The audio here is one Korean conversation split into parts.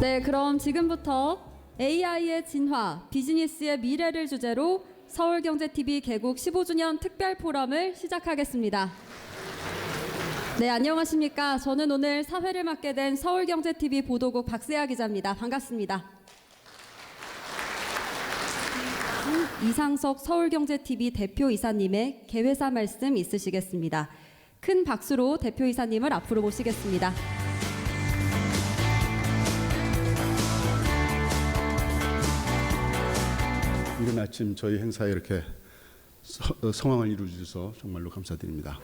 네, 그럼 지금부터 AI의 진화, 비즈니스의 미래를 주제로 서울경제TV 개국 15주년 특별 포럼을 시작하겠습니다. 네, 안녕하십니까. 저는 오늘 사회를 맡게 된 서울경제TV 보도국 박세아 기자입니다. 반갑습니다. 이상석 서울경제TV 대표이사님의 개회사 말씀 있으시겠습니다. 큰 박수로 대표이사님을 앞으로 모시겠습니다. 이른 아침 저희 행사에 이렇게 성황을 이루어주셔서 정말로 감사드립니다.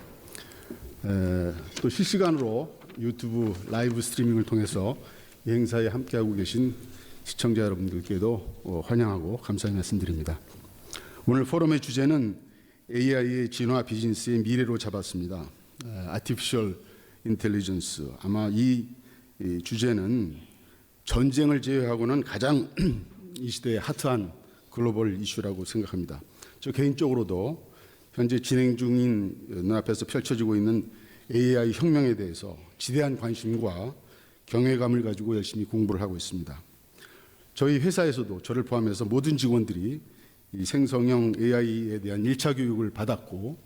또 실시간으로 유튜브 라이브 스트리밍을 통해서 이 행사에 함께하고 계신 시청자 여러분들께도 환영하고 감사의 말씀드립니다. 오늘 포럼의 주제는 AI의 진화 비즈니스의 미래로 잡았습니다. Artificial Intelligence. 아마 이 주제는 전쟁을 제외하고는 가장 이 시대의 핫한 글로벌 이슈라고 생각합니다. 저 개인적으로도 현재 진행 중인 눈앞에서 펼쳐지고 있는 AI 혁명에 대해서 지대한 관심과 경외감을 가지고 열심히 공부를 하고 있습니다. 저희 회사에서도 저를 포함해서 모든 직원들이 이 생성형 AI에 대한 1차 교육을 받았고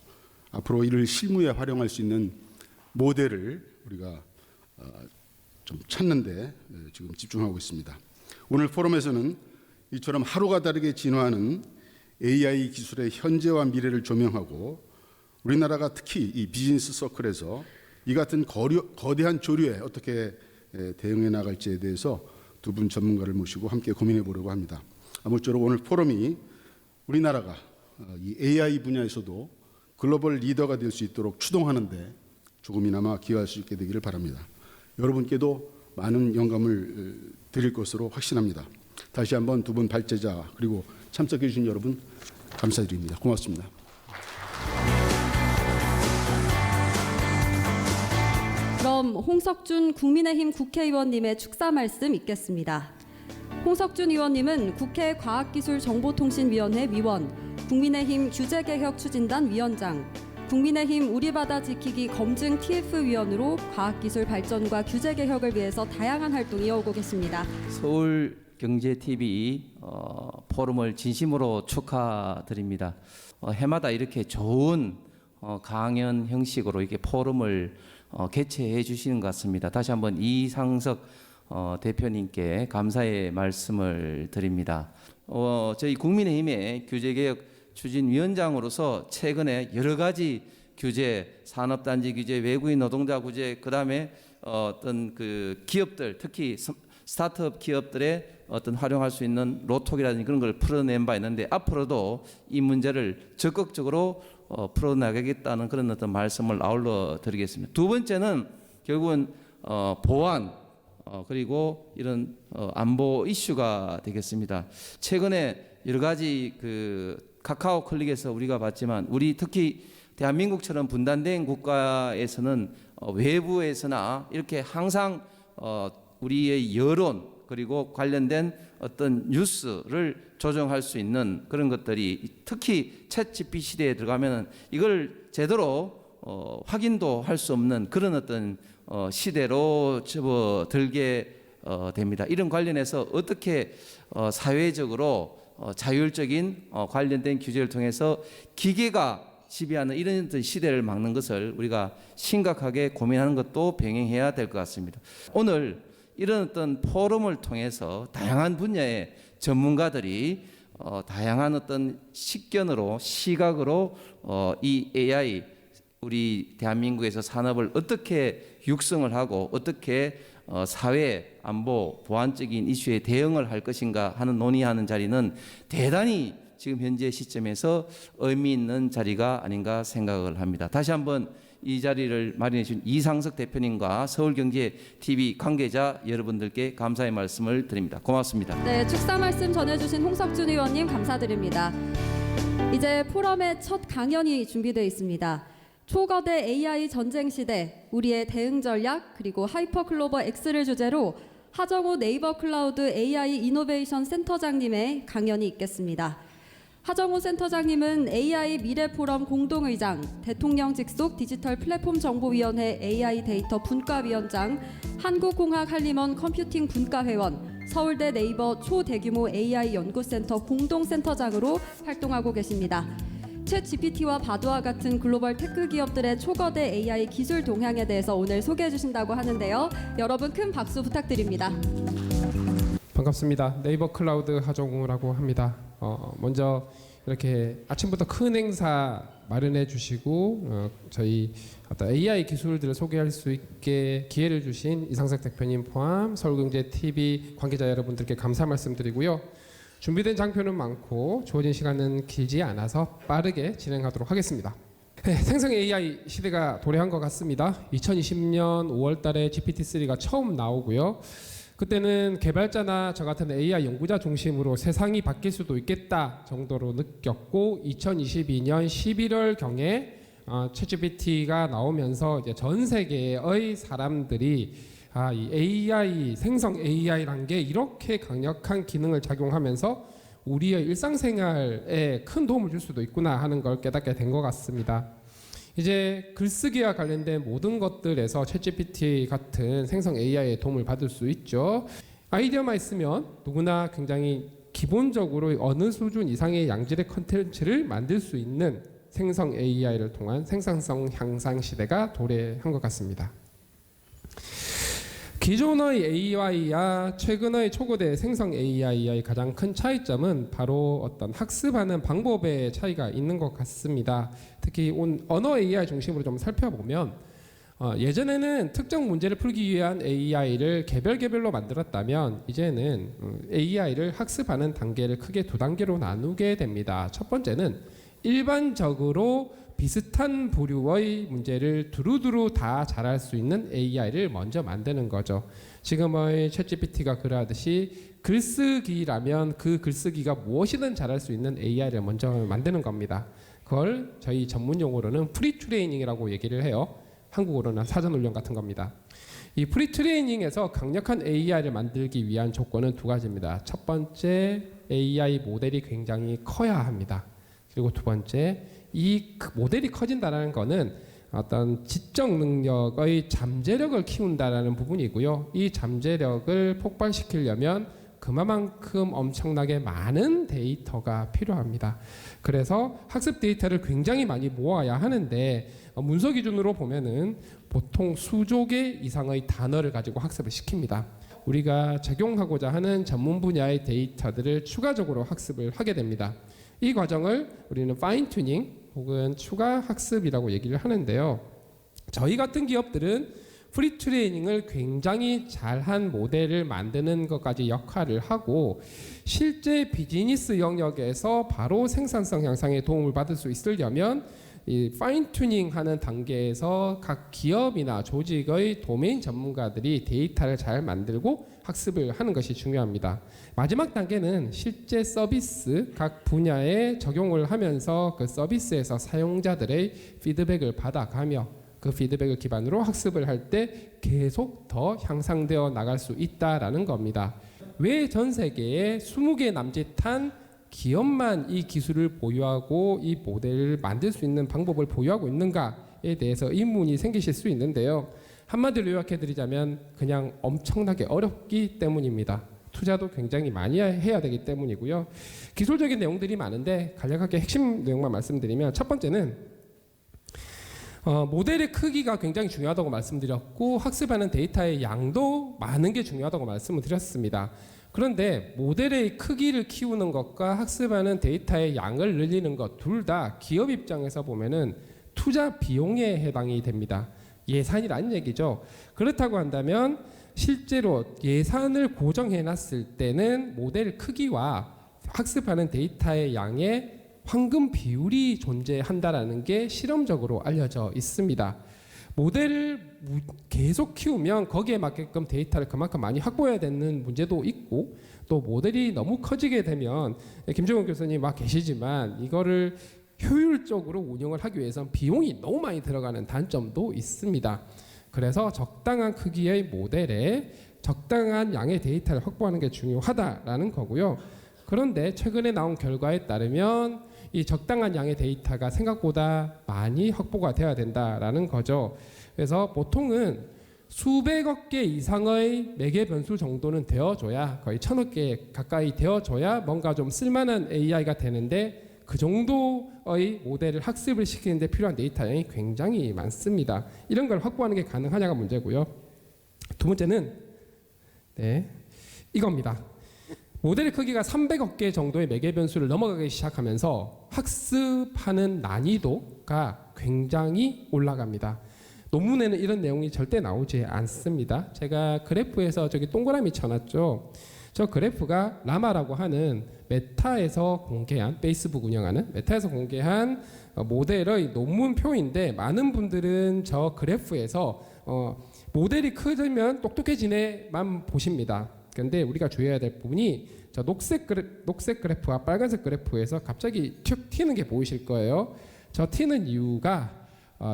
앞으로 이를 실무에 활용할 수 있는 모델을 우리가 좀 찾는 데 지금 집중하고 있습니다. 오늘 포럼에서는 이처럼 하루가 다르게 진화하는 AI 기술의 현재와 미래를 조명하고 우리나라가 특히 이 비즈니스 서클에서 이 같은 거대한 조류에 어떻게 대응해 나갈지에 대해서 두 분 전문가를 모시고 함께 고민해 보려고 합니다. 아무쪼록 오늘 포럼이 우리나라가 이 AI 분야에서도 글로벌 리더가 될 수 있도록 추동하는 데 조금이나마 기여할 수 있게 되기를 바랍니다. 여러분께도 많은 영감을 드릴 것으로 확신합니다. 다시 한번 두 분 발제자 그리고 참석해 주신 여러분 감사드립니다. 고맙습니다. 그럼 홍석준 국민의힘 국회의원님의 축사 말씀 있겠습니다. 홍석준 의원님은 국회 과학기술정보통신위원회 위원, 국민의힘 규제개혁추진단 위원장, 국민의힘 우리바다 지키기 검증 TF위원으로 과학기술 발전과 규제개혁을 위해서 다양한 활동 이어오고 계십니다. 서울경제TV 포럼을 진심으로 축하드립니다. 해마다 이렇게 좋은 강연 형식으로 이렇게 포럼을 개최해 주시는 것 같습니다. 다시 한번 이상석 대표님께 감사의 말씀을 드립니다. 저희 국민의힘의 규제개혁 추진위원장으로서 최근에 여러 가지 규제, 산업단지 규제, 외국인 노동자 규제, 그다음에 어떤 그 기업들, 특히 스타트업 기업들의 어떤 활용할 수 있는 로톡이라든지 그런 걸 풀어낸 바 있는데 앞으로도 이 문제를 적극적으로 풀어나가겠다는 그런 어떤 말씀을 아울러 드리겠습니다. 두 번째는 결국은 보안 그리고 이런 안보 이슈가 되겠습니다. 최근에 여러 가지 그 카카오 클릭에서 우리가 봤지만 우리 특히 대한민국처럼 분단된 국가에서는 외부에서나 이렇게 항상 우리의 여론 그리고 관련된 어떤 뉴스를 조정할 수 있는 그런 것들이 특히 챗GPT 시대에 들어가면은 이걸 제대로 확인도 할 수 없는 그런 어떤 시대로 접어들게 됩니다. 이런 관련해서 어떻게 사회적으로 자율적인 관련된 규제를 통해서 기계가 지배하는 이런 시대를 막는 것을 우리가 심각하게 고민하는 것도 병행해야 될 것 같습니다. 오늘 이런 어떤 포럼을 통해서 다양한 분야의 전문가들이 다양한 어떤 식견으로 시각으로 이 AI 우리 대한민국에서 산업을 어떻게 육성을 하고 어떻게 사회 안보 보안적인 이슈에 대응을 할 것인가 하는 논의하는 자리는 대단히 지금 현재 시점에서 의미 있는 자리가 아닌가 생각을 합니다. 다시 한번 이 자리를 마련해 주신 이상석 대표님과 서울경제TV 관계자 여러분들께 감사의 말씀을 드립니다. 고맙습니다. 네, 축사 말씀 전해주신 홍석준 의원님 감사드립니다. 이제 포럼의 첫 강연이 준비되어 있습니다. 초거대 AI 전쟁 시대, 우리의 대응 전략, 그리고 하이퍼 글로벌 X를 주제로 하정우 네이버 클라우드 AI 이노베이션 센터장님의 강연이 있겠습니다. 하정우 센터장님은 AI 미래포럼 공동의장, 대통령 직속 디지털 플랫폼 정보위원회 AI 데이터 분과위원장, 한국공학 한림원 컴퓨팅 분과회원, 서울대 네이버 초대규모 AI 연구센터 공동센터장으로 활동하고 계십니다. 챗 GPT와 바도와 같은 글로벌 테크 기업들의 초거대 AI 기술 동향에 대해서 오늘 소개해 주신다고 하는데요. 여러분 큰 박수 부탁드립니다. 반갑습니다. 네이버 클라우드 하정우라고 합니다. 먼저 이렇게 아침부터 큰 행사 마련해 주시고 저희 어떤 AI 기술들을 소개할 수 있게 기회를 주신 이상석 대표님 포함 서울경제TV 관계자 여러분들께 감사 말씀드리고요. 준비된 장표는 많고 주어진 시간은 길지 않아서 빠르게 진행하도록 하겠습니다. 네, 생성 AI 시대가 도래한 것 같습니다. 2020년 5월 달에 GPT-3가 처음 나오고요. 그때는 개발자나 저 같은 AI 연구자 중심으로 세상이 바뀔 수도 있겠다 정도로 느꼈고 2022년 11월 경에 챗GPT가 나오면서 이제 전 세계의 사람들이 이 AI 생성 AI란 게 이렇게 강력한 기능을 작용하면서 우리의 일상생활에 큰 도움을 줄 수도 있구나 하는 걸 깨닫게 된 것 같습니다. 이제 글쓰기와 관련된 모든 것들에서 챗GPT 같은 생성 AI의 도움을 받을 수 있죠. 아이디어만 있으면 누구나 굉장히 기본적으로 어느 수준 이상의 양질의 컨텐츠를 만들 수 있는 생성 AI를 통한 생산성 향상 시대가 도래한 것 같습니다. 기존의 AI와 최근의 초거대 생성 AI의 가장 큰 차이점은 바로 어떤 학습하는 방법의 차이가 있는 것 같습니다. 특히 언어 AI 중심으로 좀 살펴보면 예전에는 특정 문제를 풀기 위한 AI를 개별로 만들었다면 이제는 AI를 학습하는 단계를 크게 두 단계로 나누게 됩니다. 첫 번째는 일반적으로 비슷한 부류의 문제를 두루두루 다 잘할 수 있는 AI를 먼저 만드는 거죠. 지금의 챗GPT가 그러하듯이 글쓰기라면 그 글쓰기가 무엇이든 잘할 수 있는 AI를 먼저 만드는 겁니다. 그걸 저희 전문 용어로는 프리트레이닝이라고 얘기를 해요. 한국어로는 사전훈련 같은 겁니다. 이 프리트레이닝에서 강력한 AI를 만들기 위한 조건은 두 가지입니다. 첫 번째, AI 모델이 굉장히 커야 합니다. 그리고 두 번째, 이 모델이 커진다는 것은 어떤 지적 능력의 잠재력을 키운다는 부분이고요. 이 잠재력을 폭발시키려면 그만큼 엄청나게 많은 데이터가 필요합니다. 그래서 학습 데이터를 굉장히 많이 모아야 하는데 문서 기준으로 보면은 보통 수조 개 이상의 단어를 가지고 학습을 시킵니다. 우리가 적용하고자 하는 전문 분야의 데이터들을 추가적으로 학습을 하게 됩니다. 이 과정을 우리는 파인 튜닝 혹은 추가 학습이라고 얘기를 하는데요. 저희 같은 기업들은 프리 트레이닝을 굉장히 잘한 모델을 만드는 것까지 역할을 하고 실제 비즈니스 영역에서 바로 생산성 향상에 도움을 받을 수 있으려면 이 파인 튜닝하는 단계에서 각 기업이나 조직의 도메인 전문가들이 데이터를 잘 만들고 학습을 하는 것이 중요합니다. 마지막 단계는 실제 서비스 각 분야에 적용을 하면서 그 서비스에서 사용자들의 피드백을 받아가며 그 피드백을 기반으로 학습을 할 때 계속 더 향상되어 나갈 수 있다라는 겁니다. 왜 전 세계에 20개 남짓한 기업만 이 기술을 보유하고 이 모델을 만들 수 있는 방법을 보유하고 있는가에 대해서 의문이 생기실 수 있는데요. 한마디로 요약해드리자면 그냥 엄청나게 어렵기 때문입니다. 투자도 굉장히 많이 해야 되기 때문이고요. 기술적인 내용들이 많은데 간략하게 핵심 내용만 말씀드리면 첫 번째는 모델의 크기가 굉장히 중요하다고 말씀드렸고 학습하는 데이터의 양도 많은 게 중요하다고 말씀을 드렸습니다. 그런데 모델의 크기를 키우는 것과 학습하는 데이터의 양을 늘리는 것 둘 다 기업 입장에서 보면은 투자 비용에 해당이 됩니다. 예산이라는 얘기죠. 그렇다고 한다면 실제로 예산을 고정해 놨을 때는 모델 크기와 학습하는 데이터의 양의 황금 비율이 존재한다라는 게 실험적으로 알려져 있습니다. 모델을 계속 키우면 거기에 맞게끔 데이터를 그만큼 많이 확보해야 되는 문제도 있고 또 모델이 너무 커지게 되면 김정은 교수님 막 계시지만 이거를 효율적으로 운영을 하기 위해서는 비용이 너무 많이 들어가는 단점도 있습니다. 그래서 적당한 크기의 모델에 적당한 양의 데이터를 확보하는 게 중요하다라는 거고요. 그런데 최근에 나온 결과에 따르면 이 적당한 양의 데이터가 생각보다 많이 확보가 돼야 된다라는 거죠. 그래서 보통은 수백억 개 이상의 매개 변수 정도는 되어줘야, 거의 1000억 개 가까이 되어줘야 뭔가 좀 쓸만한 AI가 되는데, 그 정도의 모델을 학습을 시키는 데 필요한 데이터량이 굉장히 많습니다. 이런 걸 확보하는 게 가능하냐가 문제고요. 두 번째는 이겁니다. 모델의 크기가 300억 개 정도의 매개 변수를 넘어가기 시작하면서 학습하는 난이도가 굉장히 올라갑니다. 논문에는 이런 내용이 절대 나오지 않습니다. 제가 그래프에서 저기 동그라미 쳐놨죠. 저 그래프가 라마라고 하는 메타에서 공개한, 페이스북 운영하는 메타에서 공개한 모델의 논문표인데, 많은 분들은 저 그래프에서 모델이 크면 똑똑해지네만 보십니다. 그런데 우리가 주의해야 될 부분이 저 녹색 그래프와 빨간색 그래프에서 갑자기 툭 튀는 게 보이실 거예요. 저 튀는 이유가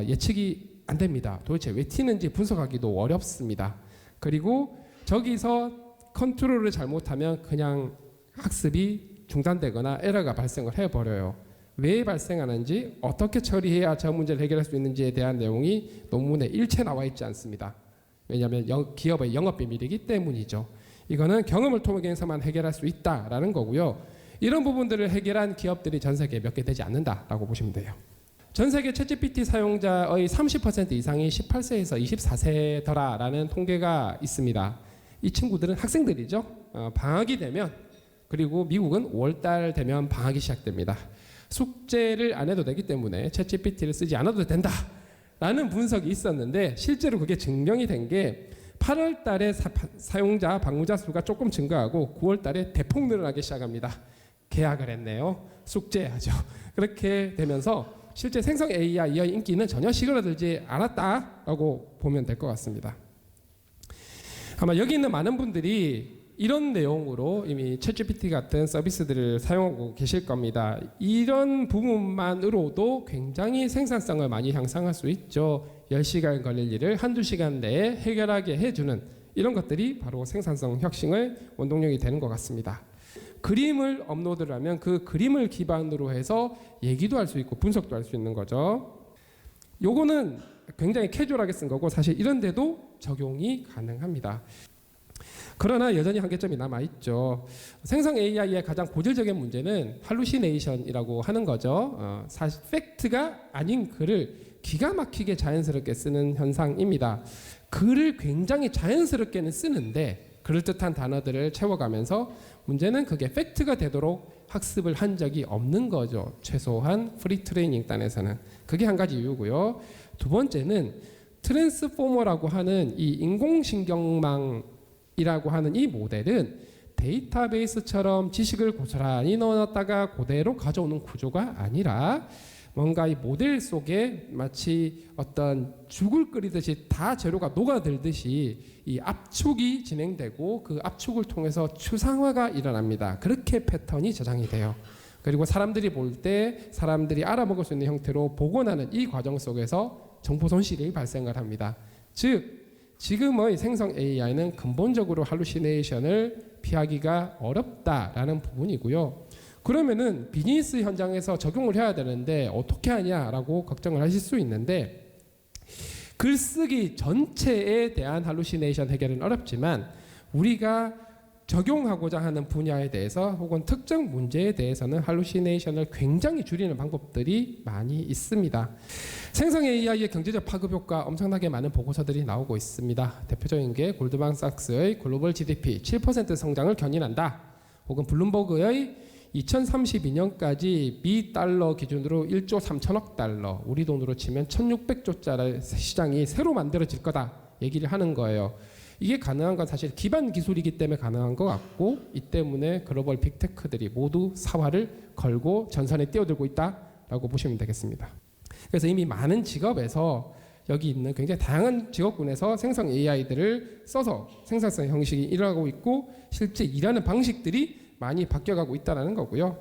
예측이 안 됩니다. 도대체 왜 튀는지 분석하기도 어렵습니다. 그리고 저기서 컨트롤을 잘못하면 그냥 학습이 중단되거나 에러가 발생을 해버려요. 왜 발생하는지, 어떻게 처리해야 저 문제를 해결할 수 있는지에 대한 내용이 논문에 일체 나와 있지 않습니다. 왜냐하면 기업의 영업 비밀이기 때문이죠. 이거는 경험을 통해서만 해결할 수 있다라는 거고요. 이런 부분들을 해결한 기업들이 전 세계에 몇 개 되지 않는다라고 보시면 돼요. 전 세계 챗GPT 사용자의 30% 이상이 18세에서 24세더라라는 통계가 있습니다. 이 친구들은 학생들이죠. 방학이 되면, 그리고 미국은 5월달 되면 방학이 시작됩니다. 숙제를 안 해도 되기 때문에 챗GPT를 쓰지 않아도 된다라는 분석이 있었는데, 실제로 그게 증명이 된 게 8월 달에 사용자 방문자 수가 조금 증가하고 9월 달에 대폭 늘어나기 시작합니다. 계약을 했네요. 숙제하죠. 그렇게 되면서 실제 생성 AI의 인기는 전혀 시그러들지 않았다라고 보면 될 것 같습니다. 아마 여기 있는 많은 분들이 이런 내용으로 이미 챗GPT 같은 서비스들을 사용하고 계실 겁니다. 이런 부분만으로도 굉장히 생산성을 많이 향상할 수 있죠. 10시간 걸릴 일을 한두 시간 내에 해결하게 해주는 이런 것들이 바로 생산성 혁신의 원동력이 되는 것 같습니다. 그림을 업로드를 하면 그 그림을 기반으로 해서 얘기도 할 수 있고 분석도 할 수 있는 거죠. 요거는 굉장히 캐주얼하게 쓴 거고, 사실 이런 데도 적용이 가능합니다. 그러나 여전히 한계점이 남아있죠. 생성 AI의 가장 고질적인 문제는 할루시네이션이라고 하는 거죠. 사실 팩트가 아닌 글을 기가 막히게 자연스럽게 쓰는 현상입니다. 글을 굉장히 자연스럽게는 쓰는데 그럴듯한 단어들을 채워가면서, 문제는 그게 팩트가 되도록 학습을 한 적이 없는 거죠. 최소한 프리 트레이닝 단에서는. 그게 한 가지 이유고요. 두 번째는 트랜스포머라고 하는 이 인공신경망이라고 하는 이 모델은 데이터베이스처럼 지식을 고스란히 넣어놨다가 그대로 가져오는 구조가 아니라, 뭔가 이 모델 속에 마치 어떤 죽을 끓이듯이 다 재료가 녹아들듯이 이 압축이 진행되고, 그 압축을 통해서 추상화가 일어납니다. 그렇게 패턴이 저장이 돼요. 그리고 사람들이 볼 때 사람들이 알아먹을 수 있는 형태로 복원하는 이 과정 속에서 정보 손실이 발생을 합니다. 즉 지금의 생성 AI는 근본적으로 할루시네이션을 피하기가 어렵다라는 부분이고요. 그러면은 비즈니스 현장에서 적용을 해야 되는데 어떻게 하냐라고 걱정을 하실 수 있는데, 글쓰기 전체에 대한 할루시네이션 해결은 어렵지만 우리가 적용하고자 하는 분야에 대해서 혹은 특정 문제에 대해서는 할루시네이션을 굉장히 줄이는 방법들이 많이 있습니다. 생성 AI의 경제적 파급 효과 엄청나게 많은 보고서들이 나오고 있습니다. 대표적인 게 골드만삭스의 글로벌 GDP 7% 성장을 견인한다, 혹은 블룸버그의 2032년까지 미 달러 기준으로 1조 3천억 달러, 우리 돈으로 치면 1600조짜리 시장이 새로 만들어질 거다 얘기를 하는 거예요. 이게 가능한 건 사실 기반 기술이기 때문에 가능한 것 같고, 이 때문에 글로벌 빅테크들이 모두 사활을 걸고 전선에 뛰어들고 있다라고 보시면 되겠습니다. 그래서 이미 많은 직업에서, 여기 있는 굉장히 다양한 직업군에서 생성 AI들을 써서 생산성 형식이 일어나고 있고, 실제 일하는 방식들이 많이 바뀌어가고 있다는 거고요.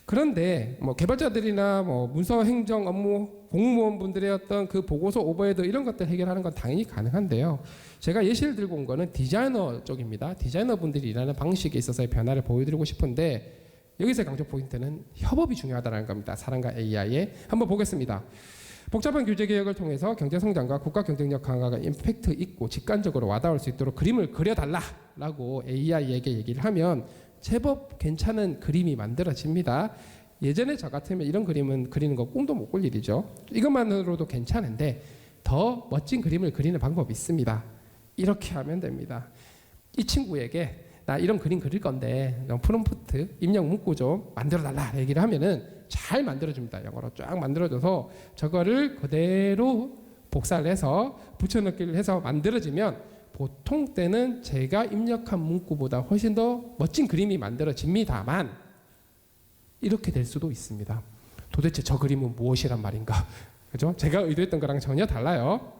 그런데 뭐 개발자들이나 뭐 문서 행정 업무 공무원분들의 어떤 그 보고서 오버헤드 이런 것들 해결하는 건 당연히 가능한데요. 제가 예시를 들고 온 거는 디자이너 쪽입니다. 디자이너 분들이 일하는 방식에 있어서의 변화를 보여드리고 싶은데 여기서 강조 포인트는 협업이 중요하다는 겁니다. 사람과 AI에 한번 보겠습니다. 복잡한 규제 개혁을 통해서 경제 성장과 국가 경쟁력 강화가 임팩트 있고 직관적으로 와닿을 수 있도록 그림을 그려달라라고 AI에게 얘기를 하면 제법 괜찮은 그림이 만들어집니다. 예전에 저 같으면 이런 그림은 그리는 거 꿈도 못 꿀 일이죠. 이것만으로도 괜찮은데 더 멋진 그림을 그리는 방법이 있습니다. 이렇게 하면 됩니다. 이 친구에게 나 이런 그림 그릴 건데 프롬프트 입력 문구 좀 만들어달라 얘기를 하면은 잘 만들어줍니다. 영어로 쫙 만들어줘서 저거를 그대로 복사를 해서 붙여넣기를 해서 만들어지면 보통 때는 제가 입력한 문구보다 훨씬 더 멋진 그림이 만들어집니다만 이렇게 될 수도 있습니다. 도대체 저 그림은 무엇이란 말인가? 그죠? 제가 의도했던 거랑 전혀 달라요.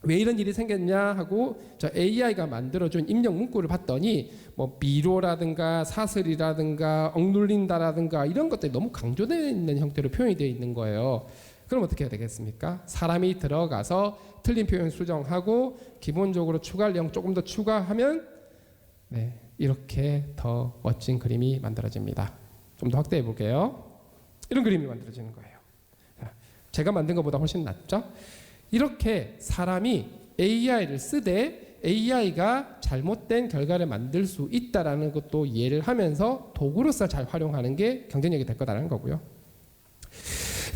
왜 이런 일이 생겼냐 하고 저 AI가 만들어준 입력 문구를 봤더니 뭐 미로라든가 사슬이라든가 억눌린다라든가 이런 것들이 너무 강조되어 있는 형태로 표현이 되어 있는 거예요. 그럼 어떻게 해야 되겠습니까? 사람이 들어가서 틀린 표현 수정하고 기본적으로 추가할 내용 조금 더 추가하면 네, 이렇게 더 멋진 그림이 만들어집니다. 좀 더 확대해 볼게요. 이런 그림이 만들어지는 거예요. 제가 만든 것보다 훨씬 낫죠? 이렇게 사람이 AI를 쓰되 AI가 잘못된 결과를 만들 수 있다라는 것도 이해를 하면서 도구로서 잘 활용하는 게 경쟁력이 될 거다라는 거고요.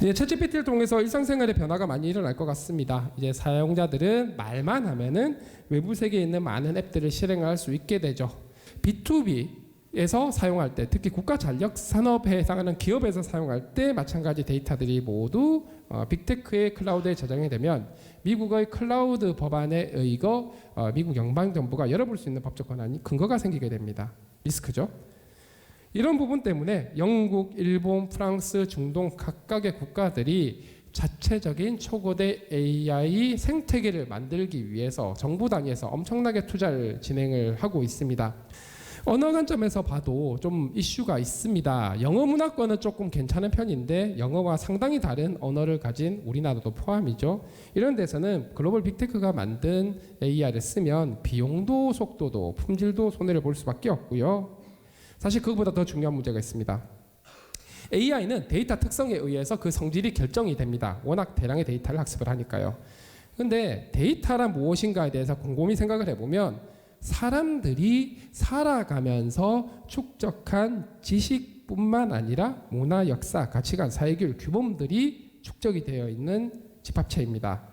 이제 챗GPT를 통해서 일상생활에 변화가 많이 일어날 것 같습니다. 이제 사용자들은 말만 하면은 외부 세계에 있는 많은 앱들을 실행할 수 있게 되죠. B2B에서 사용할 때, 특히 국가 전력 산업에 해당하는 기업에서 사용할 때 마찬가지 데이터들이 모두 빅테크의 클라우드에 저장이 되면 미국의 클라우드 법안에 의거 미국 연방정부가 열어볼 수 있는 법적 권한이 근거가 생기게 됩니다. 리스크죠. 이런 부분 때문에 영국, 일본, 프랑스, 중동 각각의 국가들이 자체적인 초거대 AI 생태계를 만들기 위해서 정부 단위에서 엄청나게 투자를 진행을 하고 있습니다. 언어 관점에서 봐도 좀 이슈가 있습니다. 영어 문화권은 조금 괜찮은 편인데 영어와 상당히 다른 언어를 가진 우리나라도 포함이죠. 이런 데서는 글로벌 빅테크가 만든 AI를 쓰면 비용도 속도도 품질도 손해를 볼 수밖에 없고요. 사실 그것보다 더 중요한 문제가 있습니다. AI는 데이터 특성에 의해서 그 성질이 결정이 됩니다. 워낙 대량의 데이터를 학습을 하니까요. 그런데 데이터란 무엇인가에 대해서 곰곰이 생각을 해보면 사람들이 살아가면서 축적한 지식뿐만 아니라 문화, 역사, 가치관, 사회교육, 규범들이 축적이 되어 있는 집합체입니다.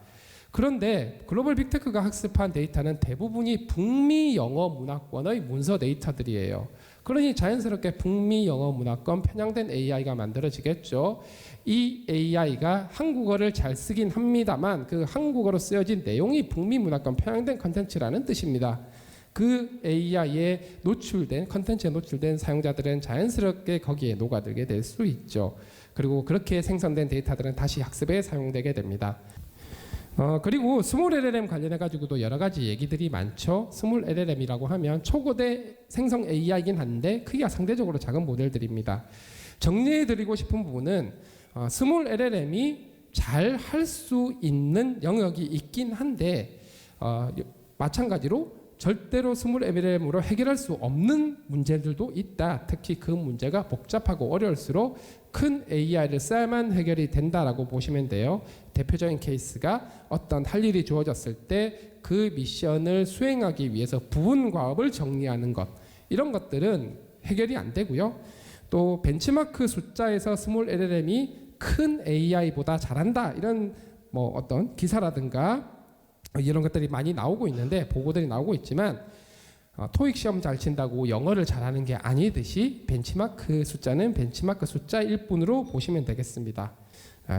그런데 글로벌 빅테크가 학습한 데이터는 대부분이 북미 영어 문화권의 문서 데이터들이에요. 그러니 자연스럽게 북미 영어 문화권 편향된 AI가 만들어지겠죠. 이 AI가 한국어를 잘 쓰긴 합니다만 그 한국어로 쓰여진 내용이 북미 문화권 편향된 컨텐츠라는 뜻입니다. 그 AI에 노출된 컨텐츠에 노출된 사용자들은 자연스럽게 거기에 녹아들게 될 수 있죠. 그리고 그렇게 생성된 데이터들은 다시 학습에 사용되게 됩니다. 그리고 스몰 LLM 관련해 가지고도 여러 가지 얘기들이 많죠. 스몰 LLM이라고 하면 초거대 생성 AI이긴 한데 크기가 상대적으로 작은 모델들입니다. 정리해 드리고 싶은 부분은 스몰 LLM이 잘 할 수 있는 영역이 있긴 한데 마찬가지로 절대로 스몰 LLM으로 해결할 수 없는 문제들도 있다. 특히 그 문제가 복잡하고 어려울수록 큰 AI를 써야만 해결이 된다라고 보시면 돼요. 대표적인 케이스가 어떤 할 일이 주어졌을 때 그 미션을 수행하기 위해서 부분 과업을 정리하는 것, 이런 것들은 해결이 안 되고요. 또 벤치마크 숫자에서 스몰 LLM이 큰 AI보다 잘한다, 이런 뭐 어떤 기사라든가 이런 것들이 많이 나오고 있는데, 보고들이 나오고 있지만 토익 시험 잘 친다고 영어를 잘하는 게 아니듯이 벤치마크 숫자는 벤치마크 숫자일 뿐으로 보시면 되겠습니다.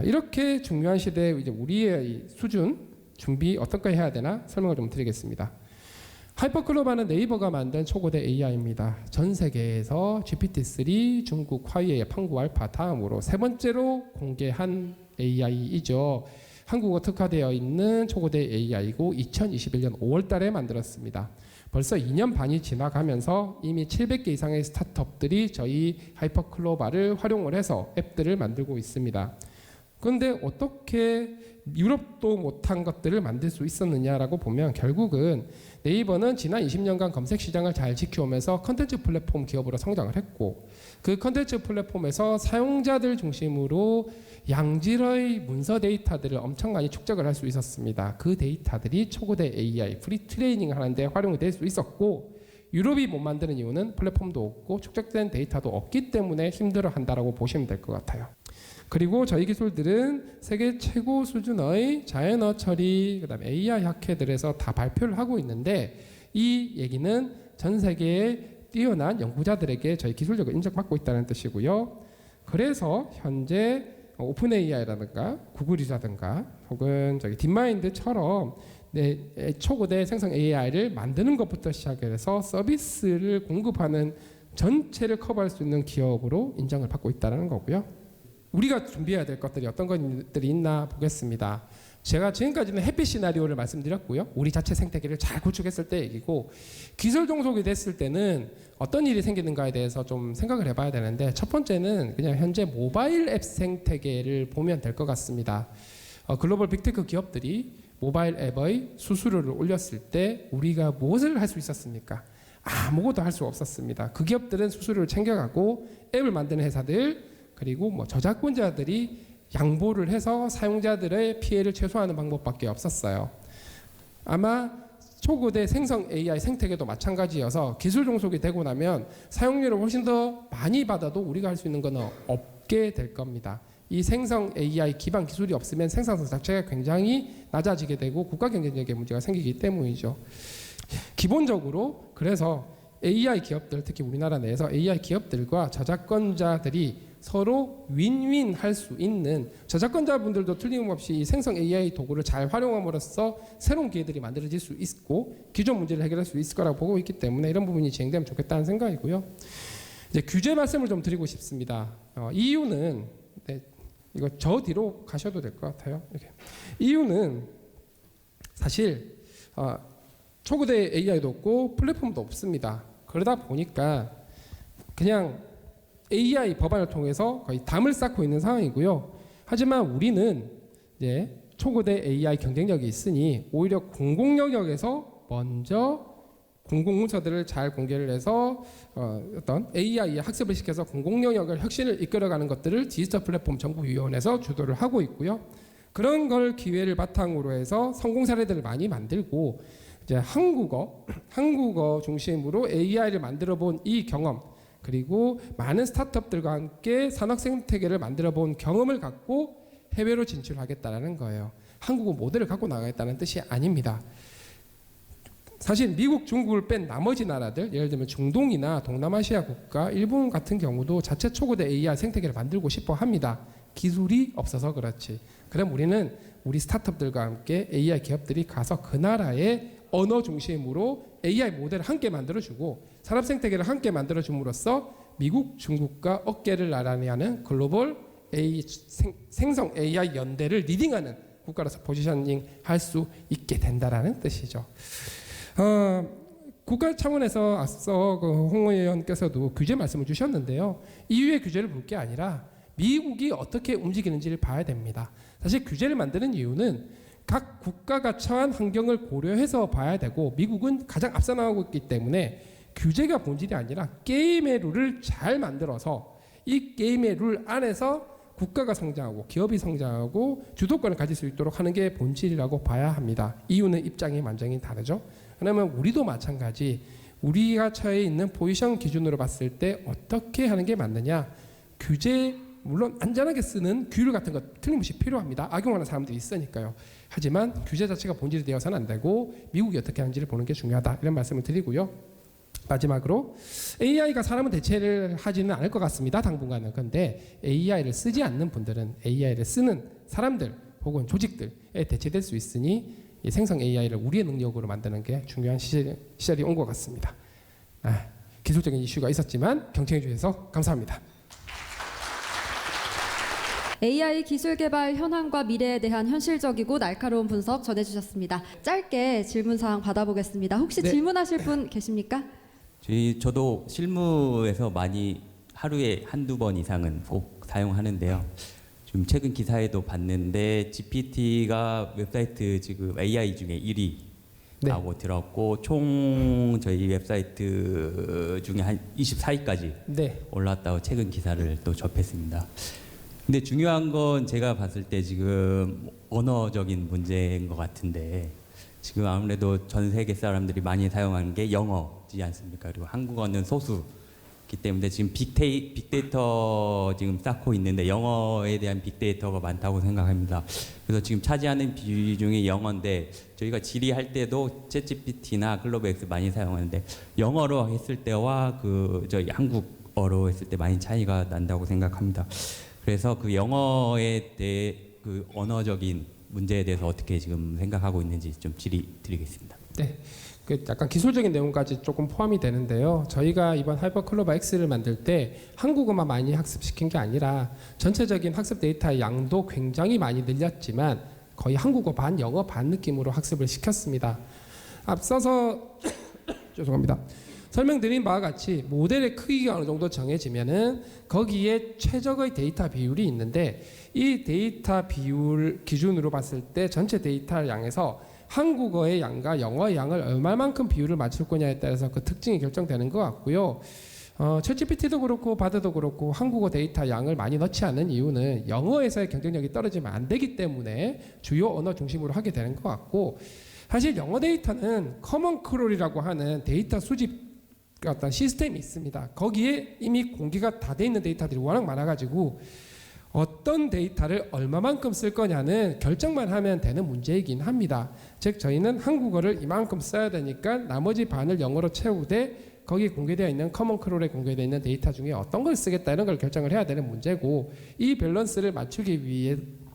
이렇게 중요한 시대에 이제 우리의 수준 준비 어떻게 해야 되나 설명을 좀 드리겠습니다. 하이퍼클로바는 네이버가 만든 초고대 AI입니다. 전 세계에서 GPT-3, 중국 화웨이, 판구 알파 다음으로 세 번째로 공개한 AI이죠. 한국어 특화되어 있는 초고대 AI고 2021년 5월 달에 만들었습니다. 벌써 2년 반이 지나가면서 이미 700개 이상의 스타트업들이 저희 하이퍼클로바를 활용을 해서 앱들을 만들고 있습니다. 그런데 어떻게 유럽도 못한 것들을 만들 수 있었느냐라고 보면 결국은 네이버는 지난 20년간 검색 시장을 잘 지켜오면서 컨텐츠 플랫폼 기업으로 성장을 했고, 그 컨텐츠 플랫폼에서 사용자들 중심으로 양질의 문서 데이터들을 엄청 많이 축적을 할 수 있었습니다. 그 데이터들이 초고대 AI 프리 트레이닝 하는데 활용이 될 수 있었고, 유럽이 못 만드는 이유는 플랫폼도 없고 축적된 데이터도 없기 때문에 힘들어한다라고 보시면 될 것 같아요. 그리고 저희 기술들은 세계 최고 수준의 자연어 처리, 그다음에 AI 학회들에서 다 발표를 하고 있는데, 이 얘기는 전 세계의 뛰어난 연구자들에게 저희 기술력을 인정받고 있다는 뜻이고요. 그래서 현재 오픈 AI라든가 구글이라든가 혹은 저기 딥마인드처럼 초고대 생성 AI를 만드는 것부터 시작해서 서비스를 공급하는 전체를 커버할 수 있는 기업으로 인정을 받고 있다는 거고요. 우리가 준비해야 될 것들이 어떤 것들이 있나 보겠습니다. 제가 지금까지는 햇빛 시나리오를 말씀드렸고요. 우리 자체 생태계를 잘 구축했을 때 얘기고, 기술 종속이 됐을 때는 어떤 일이 생기는가에 대해서 좀 생각을 해봐야 되는데, 첫 번째는 그냥 현재 모바일 앱 생태계를 보면 될 것 같습니다. 글로벌 빅테크 기업들이 모바일 앱의 수수료를 올렸을 때 우리가 무엇을 할 수 있었습니까? 아무것도 할 수 없었습니다. 그 기업들은 수수료를 챙겨가고 앱을 만드는 회사들, 그리고 뭐 저작권자들이 양보를 해서 사용자들의 피해를 최소화하는 방법밖에 없었어요. 아마 초고대 생성 AI 생태계도 마찬가지여서 기술 종속이 되고 나면 사용료를 훨씬 더 많이 받아도 우리가 할 수 있는 건 없게 될 겁니다. 이 생성 AI 기반 기술이 없으면 생산성 자체가 굉장히 낮아지게 되고 국가 경쟁력에 문제가 생기기 때문이죠. 기본적으로 그래서 AI 기업들, 특히 우리나라 내에서 AI 기업들과 저작권자들이 서로 윈윈 할 수 있는, 저작권자분들도 틀림없이 이 생성 AI 도구를 잘 활용함으로써 새로운 기회들이 만들어질 수 있고 기존 문제를 해결할 수 있을 거라고 보고 있기 때문에 이런 부분이 진행되면 좋겠다는 생각이고요. 이제 규제 말씀을 좀 드리고 싶습니다. 이유는 이거 저 뒤로 가셔도 될 것 같아요. 이렇게. 이유는 사실 초고대 AI도 없고 플랫폼도 없습니다. 그러다 보니까 그냥 AI 법안을 통해서 거의 담을 쌓고 있는 상황이고요. 하지만 우리는 이제 초고대 AI 경쟁력이 있으니 오히려 공공 영역에서 먼저 공공 문서들을 잘 공개를 해서 어떤 AI에 학습을 시켜서 공공 영역을 혁신을 이끌어가는 것들을 디지털 플랫폼 정보위원회에서 주도를 하고 있고요. 그런 걸 기회를 바탕으로 해서 성공 사례들을 많이 만들고, 이제 한국어 중심으로 AI를 만들어 본 이 경험, 그리고 많은 스타트업들과 함께 산업 생태계를 만들어 본 경험을 갖고 해외로 진출하겠다는 거예요. 한국어 모델을 갖고 나가겠다는 뜻이 아닙니다. 사실 미국, 중국을 뺀 나머지 나라들, 예를 들면 중동이나 동남아시아 국가, 일본 같은 경우도 자체 초고대 AI 생태계를 만들고 싶어 합니다. 기술이 없어서 그렇지. 그럼 우리는 우리 스타트업들과 함께 AI 기업들이 가서 그 나라의 언어 중심으로 AI 모델을 함께 만들어주고 산업 생태계를 함께 만들어줌으로써 미국, 중국과 어깨를 나란히 하는 글로벌 생성 AI 연대를 리딩하는 국가로서 포지셔닝 할 수 있게 된다라는 뜻이죠. 국가 차원에서 앞서 홍 의원께서도 규제 말씀을 주셨는데요. EU의 규제를 볼 게 아니라 미국이 어떻게 움직이는지를 봐야 됩니다. 사실 규제를 만드는 이유는 각 국가가 처한 환경을 고려해서 봐야 되고, 미국은 가장 앞서 나가고 있기 때문에 규제가 본질이 아니라 게임의 룰을 잘 만들어서 이 게임의 룰 안에서 국가가 성장하고 기업이 성장하고 주도권을 가질 수 있도록 하는 게 본질이라고 봐야 합니다. 이유는 입장이 완전히 다르죠. 그러면 우리도 마찬가지, 우리가 처해 있는 포지션 기준으로 봤을 때 어떻게 하는 게 맞느냐, 규제, 물론 안전하게 쓰는 규율 같은 것 틀림없이 필요합니다. 악용하는 사람들이 있으니까요. 하지만 규제 자체가 본질이 되어서는 안 되고 미국이 어떻게 하는지를 보는 게 중요하다, 이런 말씀을 드리고요. 마지막으로 AI가 사람을 대체를 하지는 않을 것 같습니다. 당분간은. 그런데 AI를 쓰지 않는 분들은 AI를 쓰는 사람들 혹은 조직들에 대체될 수 있으니 이 생성 AI를 우리의 능력으로 만드는 게 중요한 시절이 온 것 같습니다. 기술적인 이슈가 있었지만 경청해 주셔서 감사합니다. AI 기술 개발 현황과 미래에 대한 현실적이고 날카로운 분석 전해주셨습니다. 짧게 질문 사항 받아보겠습니다. 혹시 네. 질문하실 분 계십니까? 저도 실무에서 많이 하루에 한두 번 이상은 꼭 사용하는데요. 좀 최근 기사에도 봤는데 GPT가 웹사이트 지금 AI 중에 1위라고 네. 들었고 총 저희 웹사이트 중에 한 24위까지 네. 올랐다고 최근 기사를 또 접했습니다. 근데 중요한 건 제가 봤을 때 지금 언어적인 문제인 것 같은데 지금 아무래도 전 세계 사람들이 많이 사용하는 게 영어지 않습니까? 그리고 한국어는 소수기 때문에 지금 빅데이터 지금 쌓고 있는데 영어에 대한 빅데이터가 많다고 생각합니다. 그래서 지금 차지하는 비중이 영어인데 저희가 질의할 때도 챗GPT나 글로벌X 많이 사용하는데 영어로 했을 때와 저희 한국어로 했을 때 많이 차이가 난다고 생각합니다. 그래서 그 영어에 대해 그 언어적인 문제에 대해서 어떻게 지금 생각하고 있는지 좀 질의 드리겠습니다. 네. 그 약간 기술적인 내용까지 조금 포함이 되는데요. 저희가 이번 하이퍼클로버 X를 만들 때 한국어만 많이 학습시킨 게 아니라 전체적인 학습 데이터의 양도 굉장히 많이 늘렸지만 거의 한국어 반, 영어 반 느낌으로 학습을 시켰습니다. 앞서서 죄송합니다. 설명드린 바와 같이 모델의 크기가 어느 정도 정해지면은 거기에 최적의 데이터 비율이 있는데 이 데이터 비율 기준으로 봤을 때 전체 데이터 양에서 한국어의 양과 영어의 양을 얼마만큼 비율을 맞출 거냐에 따라서 그 특징이 결정되는 것 같고요. 챗GPT도 그렇고 바드도 그렇고 한국어 데이터 양을 많이 넣지 않는 이유는 영어에서의 경쟁력이 떨어지면 안 되기 때문에 주요 언어 중심으로 하게 되는 것 같고 사실 영어 데이터는 커먼 크롤이라고 하는 데이터 수집 어떤 시스템이 있습니다. 거기에 이미 공개가 다 돼 있는 데이터들이 워낙 많아가지고 어떤 데이터를 얼마만큼 쓸 거냐는 결정만 하면 되는 문제이긴 합니다. 즉 저희는 한국어를 이만큼 써야 되니까 나머지 반을 영어로 채우되 거기 공개되어 있는 커먼 크롤에 공개되어 있는 데이터 중에 어떤 걸 쓰겠다 이런 걸 결정을 해야 되는 문제고 이 밸런스를 맞추기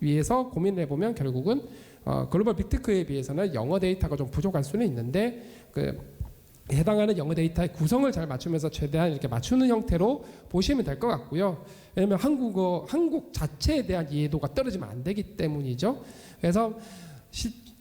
위해서 고민을 해보면 결국은 글로벌 빅테크에 비해서는 영어 데이터가 좀 부족할 수는 있는데 해당하는 영어 데이터의 구성을 잘 맞추면서 최대한 이렇게 맞추는 형태로 보시면 될 것 같고요. 왜냐하면 한국 자체에 대한 이해도가 떨어지면 안 되기 때문이죠. 그래서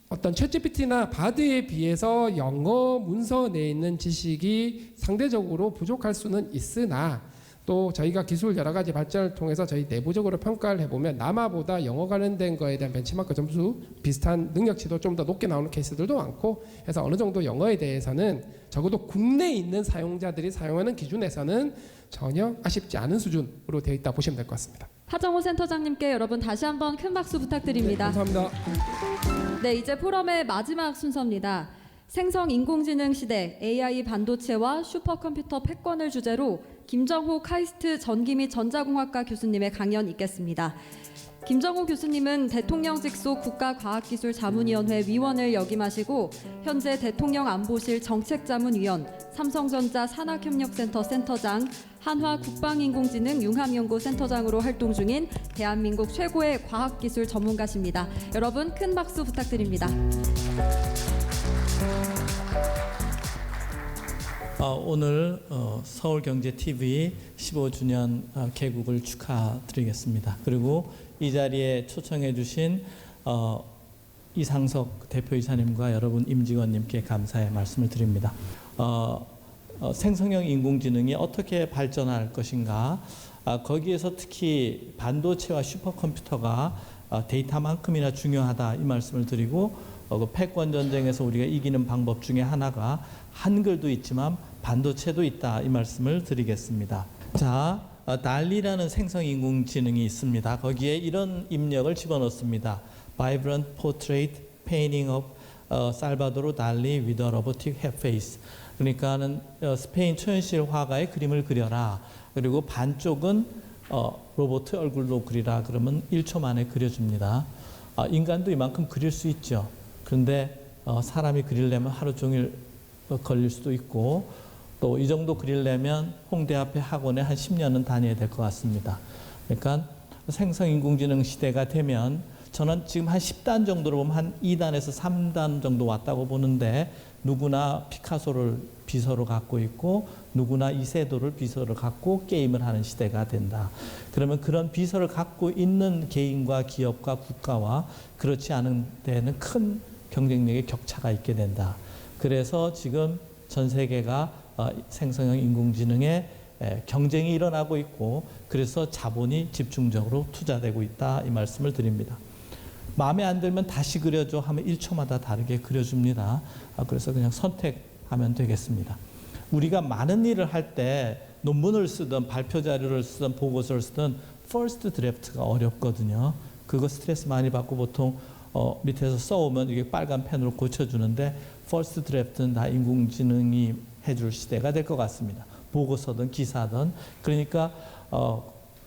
어떤 챗GPT나 바드에 비해서 영어 문서 내에 있는 지식이 상대적으로 부족할 수는 있으나 또 저희가 기술 여러 가지 발전을 통해서 저희 내부적으로 평가를 해보면 남아보다 영어 관련된 거에 대한 벤치마크 점수 비슷한 능력치도 좀 더 높게 나오는 케이스들도 많고 해서 어느 정도 영어에 대해서는 적어도 국내에 있는 사용자들이 사용하는 기준에서는 전혀 아쉽지 않은 수준으로 되어 있다 보시면 될 것 같습니다. 하정우 센터장님께 여러분 다시 한번 큰 박수 부탁드립니다. 네, 감사합니다. 네, 이제 포럼의 마지막 순서입니다. 생성 인공지능 시대 AI 반도체와 슈퍼컴퓨터 패권을 주제로 김정호 카이스트 전기 및 전자공학과 교수님의 강연 있겠습니다. 김정호 교수님은 대통령직 속 국가과학기술자문위원회 위원을 역임하시고 현재 대통령 안보실 정책자문위원, 삼성전자 산학협력센터 센터장, 한화 국방인공지능 융합연구센터장으로 활동 중인 대한민국 최고의 과학기술 전문가십니다. 여러분 큰 박수 부탁드립니다. 오늘 서울경제TV 15주년 개국을 축하드리겠습니다. 그리고 이 자리에 초청해 주신 이상석 대표이사님과 여러분 임직원님께 감사의 말씀을 드립니다. 생성형 인공지능이 어떻게 발전할 것인가, 거기에서 특히 반도체와 슈퍼컴퓨터가 데이터만큼이나 중요하다 이 말씀을 드리고 그 패권 전쟁에서 우리가 이기는 방법 중에 하나가 한글도 있지만 반도체도 있다 이 말씀을 드리겠습니다. 자, 달리라는 생성 인공지능이 있습니다. 거기에 이런 입력을 집어넣습니다. Vibrant portrait painting of 살바도르 달리 with a robotic head face. 그러니까는 스페인 초현실 화가의 그림을 그려라. 그리고 반쪽은 로봇 얼굴로 그리라. 그러면 1초 만에 그려줍니다. 인간도 이만큼 그릴 수 있죠. 그런데 사람이 그리려면 하루 종일 걸릴 수도 있고 또 이 정도 그리려면 홍대 앞에 학원에 한 10년은 다녀야 될 것 같습니다. 그러니까 생성인공지능 시대가 되면 저는 지금 한 10단 정도로 보면 한 2단에서 3단 정도 왔다고 보는데 누구나 피카소를 비서로 갖고 있고 누구나 이세돌을 비서로 갖고 게임을 하는 시대가 된다. 그러면 그런 비서를 갖고 있는 개인과 기업과 국가와 그렇지 않은 데는 큰 경쟁력의 격차가 있게 된다. 그래서 지금 전 세계가 생성형 인공지능에 경쟁이 일어나고 있고 그래서 자본이 집중적으로 투자되고 있다 이 말씀을 드립니다. 마음에 안 들면 다시 그려줘 하면 1초마다 다르게 그려줍니다. 그래서 그냥 선택하면 되겠습니다. 우리가 많은 일을 할 때 논문을 쓰든 발표 자료를 쓰든 보고서를 쓰든 퍼스트 드래프트가 어렵거든요. 그거 스트레스 많이 받고 보통 밑에서 써오면 이게 빨간 펜으로 고쳐주는데 퍼스트 드래프트는 다 인공지능이 해줄 시대가 될 것 같습니다. 보고서든 기사든. 그러니까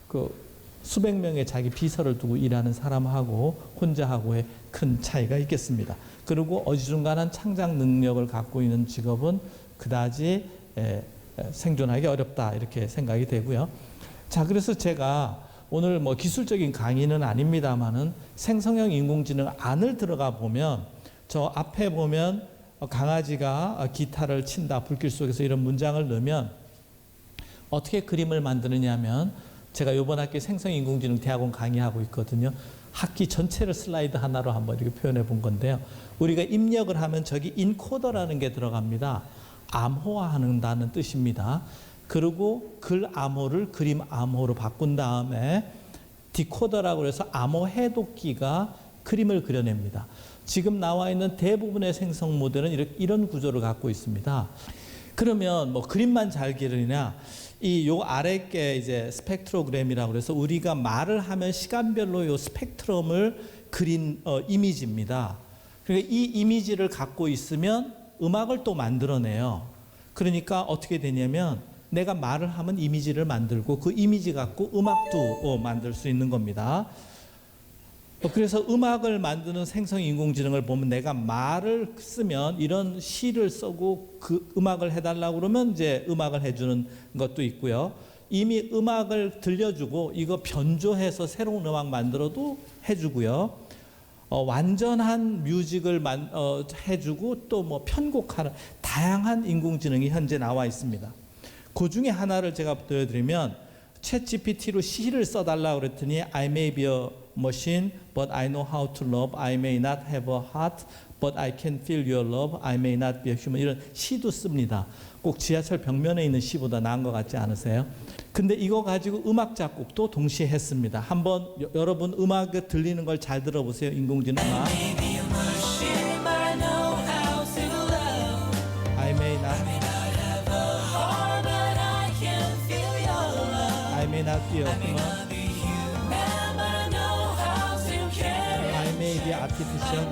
그 수백 명의 자기 비서를 두고 일하는 사람하고 혼자 하고의 큰 차이가 있겠습니다. 그리고 어지중간한 창작 능력을 갖고 있는 직업은 그다지 생존하기 어렵다 이렇게 생각이 되고요. 자, 그래서 제가 오늘 뭐 기술적인 강의는 아닙니다만은 생성형 인공지능 안을 들어가 보면 저 앞에 보면 강아지가 기타를 친다 불길 속에서 이런 문장을 넣으면 어떻게 그림을 만드느냐면 제가 이번 학기 생성인공지능 대학원 강의하고 있거든요. 학기 전체를 슬라이드 하나로 한번 이렇게 표현해 본 건데요. 우리가 입력을 하면 저기 인코더라는 게 들어갑니다. 암호화한다는 뜻입니다. 그리고 글 암호를 그림 암호로 바꾼 다음에 디코더라고 해서 암호 해독기가 그림을 그려냅니다. 지금 나와 있는 대부분의 생성 모델은 이런 구조를 갖고 있습니다. 그러면 뭐 그림만 잘 그리냐? 요 아래 게 이제 스펙트로그램이라고 그래서 우리가 말을 하면 시간별로 요 스펙트럼을 그린 이미지입니다. 그러니까 이 이미지를 갖고 있으면 음악을 또 만들어내요. 그러니까 어떻게 되냐면 내가 말을 하면 이미지를 만들고 그 이미지 갖고 음악도 만들 수 있는 겁니다. 그래서 음악을 만드는 생성 인공지능을 보면 내가 말을 쓰면 이런 시를 쓰고 그 음악을 해달라고 그러면 이제 음악을 해주는 것도 있고요. 이미 음악을 들려주고 이거 변조해서 새로운 음악 만들어도 해주고요. 완전한 뮤직을 해주고 또 뭐 편곡하는 다양한 인공지능이 현재 나와 있습니다. 그 중에 하나를 제가 보여드리면 챗GPT로 시를 써달라고 그랬더니 I may be a machine, but I know how to love. I may not have a heart, but I can feel your love. I may not be a human. 이런 시도 씁니다. 꼭 지하철 벽면에 있는 시보다 나은 것 같지 않으세요? 근데 이거 가지고 음악 작곡도 동시에 했습니다. 한번 여러분 음악 들리는 걸 잘 들어보세요. 인공지능 음악. I may not be a human. I may be artificial.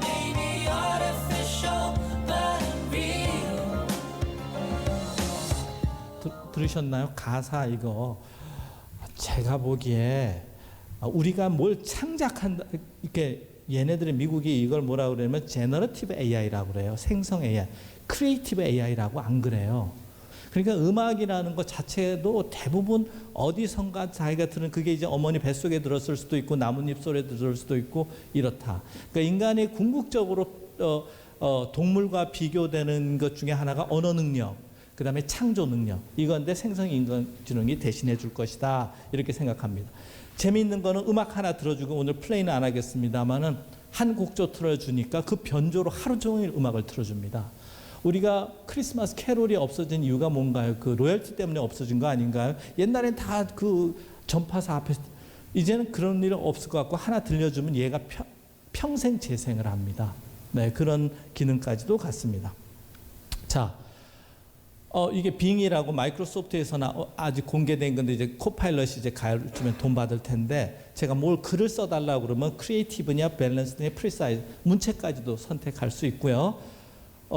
들으셨나요? 가사 이거 제가 보기에 우리가 뭘 창작한다 이렇게 얘네들이 미국이 이걸 뭐라고 그러냐면 제너러티브 AI라고 그래요. 생성 AI, 크리에이티브 AI라고 안 그래요. 그러니까 음악이라는 것 자체도 대부분 어디선가 자기가 들은 그게 이제 어머니 뱃속에 들었을 수도 있고 나뭇잎 소리에 들을 수도 있고 이렇다. 그러니까 인간이 궁극적으로 동물과 비교되는 것 중에 하나가 언어 능력, 그 다음에 창조 능력, 이건데 생성인공지능이 대신해 줄 것이다 이렇게 생각합니다. 재미있는 거는 음악 하나 들어주고 오늘 플레이는 안 하겠습니다만은 한 곡조 틀어주니까 그 변조로 하루 종일 음악을 틀어줍니다. 우리가 크리스마스 캐롤이 없어진 이유가 뭔가요? 그 로열티 때문에 없어진 거 아닌가요? 옛날엔 다 그 전파사 앞에 이제는 그런 일은 없을 것 같고 하나 들려주면 얘가 평생 재생을 합니다. 네, 그런 기능까지도 갖습니다. 자, 이게 빙이라고 마이크로소프트에서나 아직 공개된 건데 이제 코파일럿이 이제 가르치면 돈 받을 텐데 제가 뭘 글을 써달라고 그러면 크리에이티브냐 밸런스냐 프리사이즈 문체까지도 선택할 수 있고요.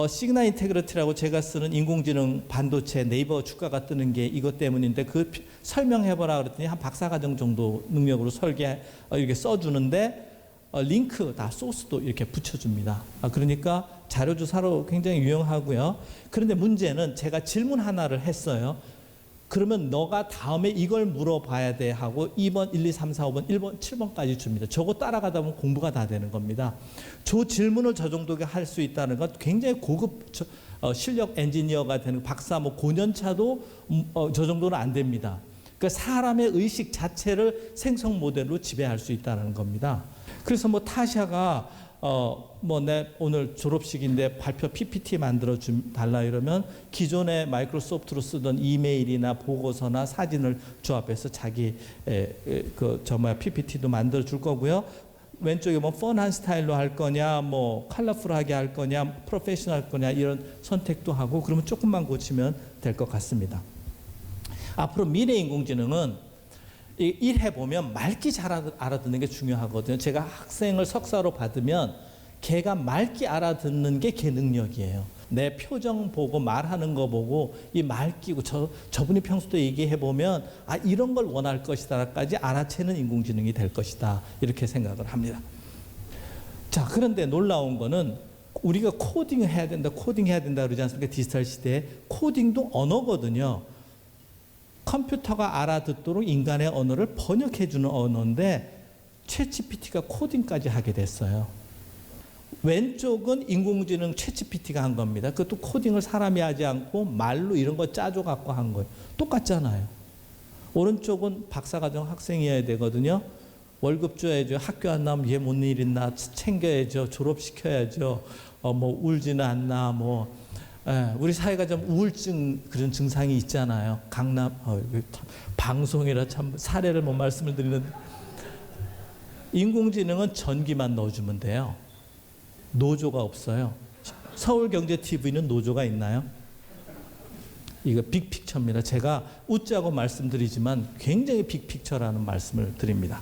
시그널 인테그리티라고 제가 쓰는 인공지능 반도체 네이버 주가가 뜨는 게 이것 때문인데 그 설명해보라 그랬더니 한 박사과정 정도 능력으로 이렇게 써주는데 링크 다 소스도 이렇게 붙여줍니다. 그러니까 자료조사로 굉장히 유용하고요. 그런데 문제는 제가 질문 하나를 했어요. 그러면 너가 다음에 이걸 물어봐야 돼 하고 2번, 1, 2, 3, 4, 5번, 1번, 7번까지 줍니다. 저거 따라가다 보면 공부가 다 되는 겁니다. 저 질문을 저 정도게 할 수 있다는 건 굉장히 고급 실력 엔지니어가 되는 박사 뭐 고년차도 저 정도는 안 됩니다. 그러니까 사람의 의식 자체를 생성 모델로 지배할 수 있다는 겁니다. 그래서 뭐 타샤가 뭐 내 오늘 졸업식인데 발표 PPT 만들어 달라 이러면 기존의 마이크로소프트로 쓰던 이메일이나 보고서나 사진을 조합해서 자기 PPT도 만들어 줄 거고요. 왼쪽에 뭐 펀한 스타일로 할 거냐, 뭐 컬러풀하게 할 거냐, 프로페셔널 할 거냐 이런 선택도 하고 그러면 조금만 고치면 될 것 같습니다. 앞으로 미래 인공지능은 일해 보면 말기 잘 알아듣는 게 중요하거든요. 제가 학생을 석사로 받으면 걔가 말기 알아듣는 게 걔 능력이에요. 내 표정 보고 말하는 거 보고 이 말기고 저분이 평소에 얘기해 보면 아 이런 걸 원할 것이다까지 알아채는 인공지능이 될 것이다 이렇게 생각을 합니다. 자 그런데 놀라운 거는 우리가 코딩을 해야 된다 그러지 않습니까? 디지털 시대에 코딩도 언어거든요. 컴퓨터가 알아듣도록 인간의 언어를 번역해주는 언어인데 챗GPT가 코딩까지 하게 됐어요. 왼쪽은 인공지능 챗GPT가 한 겁니다. 그것도 코딩을 사람이 하지 않고 말로 이런 거 짜줘 갖고 한 거예요. 똑같잖아요. 오른쪽은 박사과정 학생이어야 되거든요. 월급 줘야죠. 학교 안 나오면 얘 뭔 일 있나 챙겨야죠. 졸업시켜야죠. 뭐 울지는 않나 뭐. 우리 사회가 좀 우울증 그런 증상이 있잖아요. 강남 방송이라 참 사례를 못 말씀을 드리는데 인공지능은 전기만 넣어주면 돼요. 노조가 없어요. 서울경제TV는 노조가 있나요? 이거 빅픽처입니다. 제가 웃자고 말씀드리지만 굉장히 빅픽처라는 말씀을 드립니다.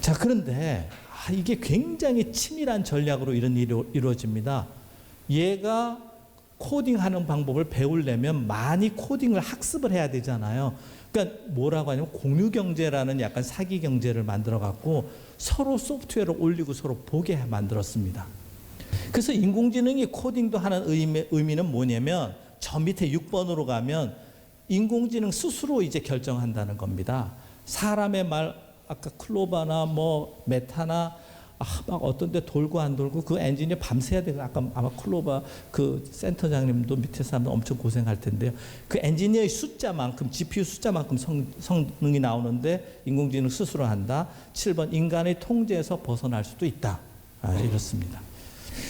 자 그런데 이게 굉장히 치밀한 전략으로 이런 일이 이루어집니다. 얘가 코딩하는 방법을 배우려면 많이 코딩을 학습을 해야 되잖아요. 그러니까 뭐라고 하냐면 공유경제라는 약간 사기경제를 만들어갖고 서로 소프트웨어를 올리고 서로 보게 만들었습니다. 그래서 인공지능이 코딩도 하는 의미는 뭐냐면 저 밑에 6번으로 가면 인공지능 스스로 이제 결정한다는 겁니다. 사람의 말 아까 클로바나 뭐 메타나 막 어떤 데 돌고 안 돌고 그 엔지니어 밤새야 되고 아까 아마 클로바 그 센터장님도 밑에 사람들 엄청 고생할 텐데요. 그 엔지니어의 숫자만큼 GPU 숫자만큼 성능이 나오는데 인공지능 스스로 한다. 7번 인간의 통제에서 벗어날 수도 있다. 이렇습니다.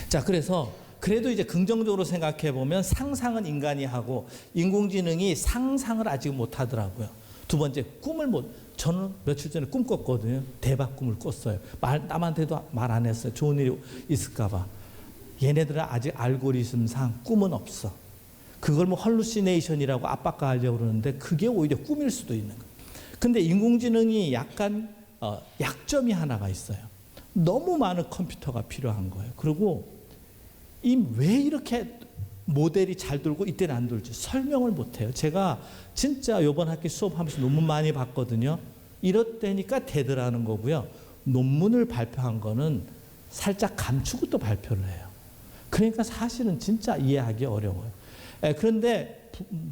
자 그래서 그래도 이제 긍정적으로 생각해 보면 상상은 인간이 하고 인공지능이 상상을 아직 못 하더라고요. 두 번째 꿈을 저는 며칠 전에 꿈 꿨거든요. 대박 꿈을 꿨어요. 남한테도 말 안 했어요. 좋은 일이 있을까 봐. 얘네들은 아직 알고리즘상 꿈은 없어. 그걸 뭐 헐루시네이션이라고 압박하려고 그러는데 그게 오히려 꿈일 수도 있는 거예요. 근데 인공지능이 약간 약점이 하나가 있어요. 너무 많은 컴퓨터가 필요한 거예요. 그리고 왜 이렇게 모델이 잘 돌고 이때는 안 돌지 설명을 못해요. 제가 진짜 이번 학기 수업하면서 논문 많이 봤거든요. 이렇다니까 되더라는 거고요. 논문을 발표한 거는 살짝 감추고 또 발표를 해요. 그러니까 사실은 진짜 이해하기 어려워요. 그런데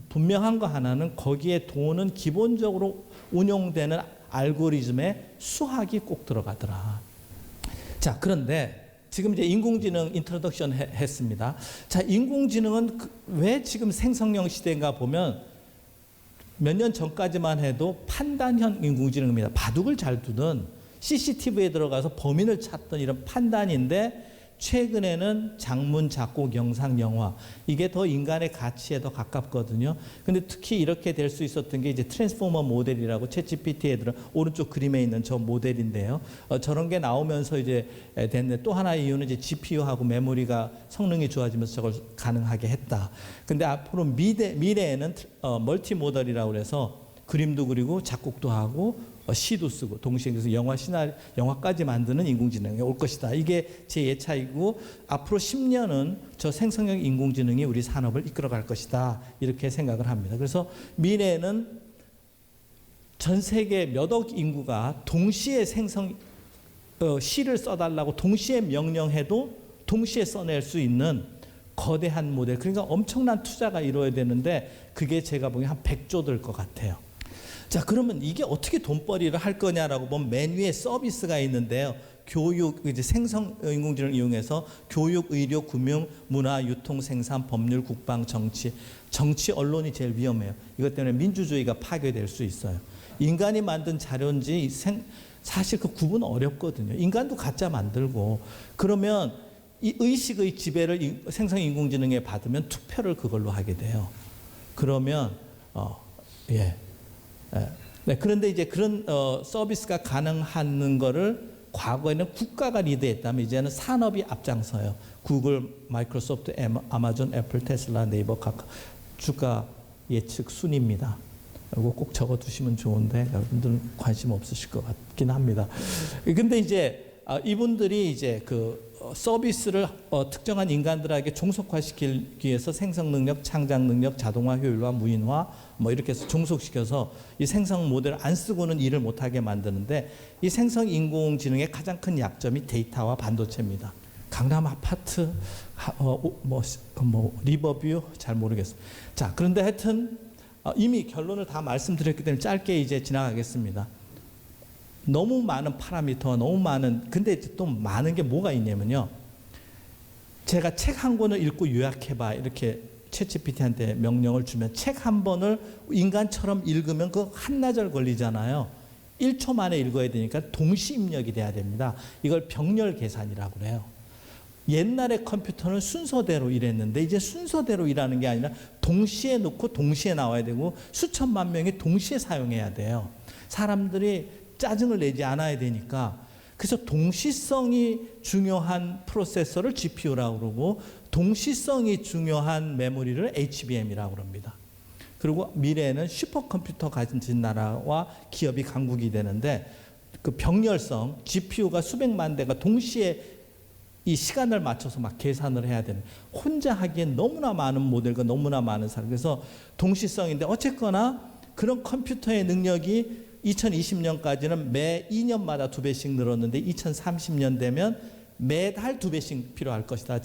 분명한 거 하나는 거기에 돈은 기본적으로 운용되는 알고리즘에 수학이 꼭 들어가더라. 자, 그런데 지금 이제 인공지능 인트로덕션 했습니다. 자, 인공지능은 왜 지금 생성형 시대인가 보면 몇 년 전까지만 해도 판단형 인공지능입니다. 바둑을 잘 두든 CCTV에 들어가서 범인을 찾던 이런 판단인데 최근에는 장문, 작곡, 영상, 영화 이게 더 인간의 가치에 더 가깝거든요. 근데 특히 이렇게 될 수 있었던 게 이제 트랜스포머 모델이라고 챗GPT에 들어 오른쪽 그림에 있는 저 모델인데요. 저런 게 나오면서 이제 됐네. 또 하나의 이유는 이제 GPU하고 메모리가 성능이 좋아지면서 저걸 가능하게 했다. 근데 앞으로 미래에는 멀티 모델이라고 해서 그림도 그리고 작곡도 하고 시도 쓰고 동시에 그래서 영화까지 만드는 인공지능이 올 것이다. 이게 제 예차이고 앞으로 10년은 저 생성형 인공지능이 우리 산업을 이끌어갈 것이다. 이렇게 생각을 합니다. 그래서 미래에는 전 세계 몇 억 인구가 동시에 시를 써달라고 동시에 명령해도 동시에 써낼 수 있는 거대한 모델, 그러니까 엄청난 투자가 이루어야 되는데 그게 제가 보기엔 한 100조 될 것 같아요. 자, 그러면 이게 어떻게 돈벌이를 할 거냐라고 보면 맨 위에 서비스가 있는데요. 교육, 이제 생성 인공지능을 이용해서 교육, 의료, 금융, 문화, 유통, 생산, 법률, 국방, 정치, 언론이 제일 위험해요. 이것 때문에 민주주의가 파괴될 수 있어요. 인간이 만든 자료인지 사실 그 구분 어렵거든요. 인간도 가짜 만들고. 그러면 이 의식의 지배를 생성 인공지능에 받으면 투표를 그걸로 하게 돼요. 그러면 네, 그런데 이제 그런 서비스가 가능한 거를 과거에는 국가가 리드했다면 이제는 산업이 앞장서요. 구글, 마이크로소프트, 아마존, 애플, 테슬라, 네이버, 카카 주가 예측 순입니다. 이거 꼭 적어두시면 좋은데 여러분들은 관심 없으실 것 같긴 합니다. 근데 이제 이분들이 이제 그 서비스를 특정한 인간들에게 종속화시키기 위해서 생성 능력, 창작 능력, 자동화, 효율화, 무인화 뭐 이렇게 해서 종속시켜서 이 생성 모델을 안 쓰고는 일을 못하게 만드는데 이 생성 인공지능의 가장 큰 약점이 데이터와 반도체입니다. 강남 아파트 리버뷰 잘 모르겠습니다. 자, 그런데 하여튼 이미 결론을 다 말씀드렸기 때문에 짧게 이제 지나가겠습니다. 너무 많은 파라미터가 너무 많은, 근데 또 많은 게 뭐가 있냐면요. 제가 책 한 권을 읽고 요약해봐 이렇게 챗GPT한테 명령을 주면 책 한 권을 인간처럼 읽으면 그 한나절 걸리잖아요. 1초 만에 읽어야 되니까 동시 입력이 돼야 됩니다. 이걸 병렬 계산이라고 그래요. 옛날에 컴퓨터는 순서대로 일했는데 이제 순서대로 일하는 게 아니라 동시에 넣고 동시에 나와야 되고 수천만 명이 동시에 사용해야 돼요. 사람들이 짜증을 내지 않아야 되니까. 그래서 동시성이 중요한 프로세서를 GPU라고 그러고 동시성이 중요한 메모리를 HBM이라고 그럽니다. 그리고 미래에는 슈퍼컴퓨터 가진 나라와 기업이 강국이 되는데 그 병렬성, GPU가 수백만 대가 동시에 이 시간을 맞춰서 막 계산을 해야 되는, 혼자 하기엔 너무나 많은 모델과 너무나 많은 사람, 그래서 동시성인데 어쨌거나 그런 컴퓨터의 능력이 2020년까지는 매 2년마다 2배씩 늘었는데 2030년 되면 매달 2배씩 필요할 것이다.